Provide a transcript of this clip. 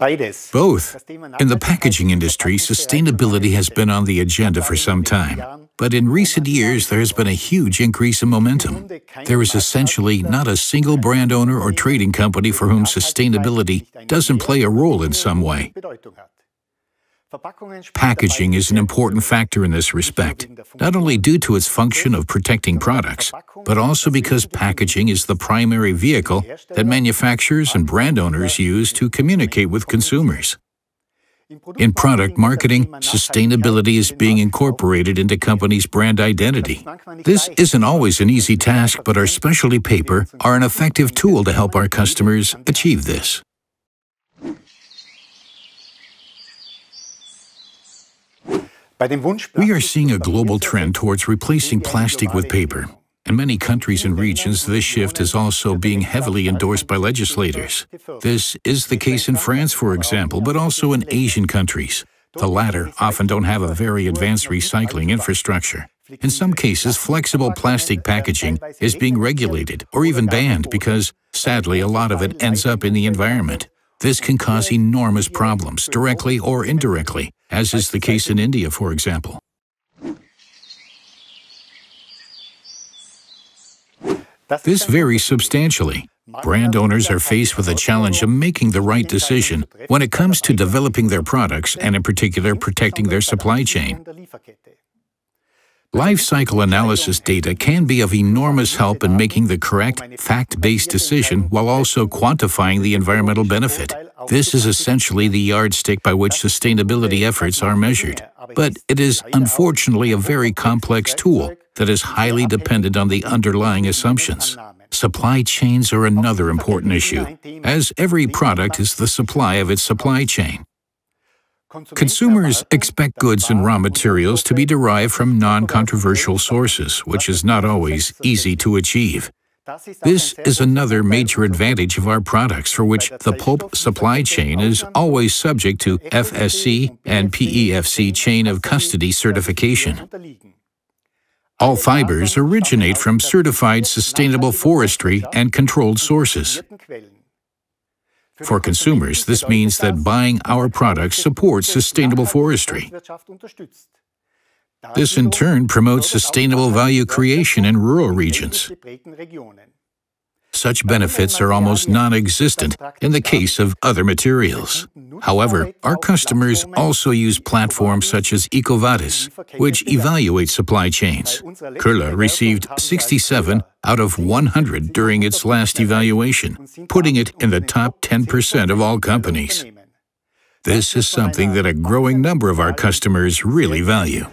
Both. In the packaging industry, sustainability has been on the agenda for some time. But in recent years, there has been a huge increase in momentum. There is essentially not a single brand owner or trading company for whom sustainability doesn't play a role in some way. Packaging is an important factor in this respect, not only due to its function of protecting products, but also because packaging is the primary vehicle that manufacturers and brand owners use to communicate with consumers. In product marketing, sustainability is being incorporated into companies' brand identity. This isn't always an easy task, but our specialty paper are an effective tool to help our customers achieve this. We are seeing a global trend towards replacing plastic with paper. In many countries and regions, this shift is also being heavily endorsed by legislators. This is the case in France, for example, but also in Asian countries. The latter often don't have a very advanced recycling infrastructure. In some cases, flexible plastic packaging is being regulated or even banned because, sadly, a lot of it ends up in the environment. This can cause enormous problems, directly or indirectly, as is the case in India, for example. This varies substantially. Brand owners are faced with the challenge of making the right decision when it comes to developing their products and, in particular, protecting their supply chain. Life cycle analysis data can be of enormous help in making the correct, fact-based decision while also quantifying the environmental benefit. This is essentially the yardstick by which sustainability efforts are measured. But it is unfortunately a very complex tool that is highly dependent on the underlying assumptions. Supply chains are another important issue, as every product is the supply of its supply chain. Consumers expect goods and raw materials to be derived from non-controversial sources, which is not always easy to achieve. This is another major advantage of our products, for which the pulp supply chain is always subject to FSC and PEFC chain of custody certification. All fibers originate from certified sustainable forestry and controlled sources. For consumers, this means that buying our products supports sustainable forestry. This in turn promotes sustainable value creation in rural regions. Such benefits are almost non-existent in the case of other materials. However, our customers also use platforms such as EcoVadis, which evaluate supply chains. Koehler received 67 out of 100 during its last evaluation, putting it in the top 10% of all companies. This is something that a growing number of our customers really value.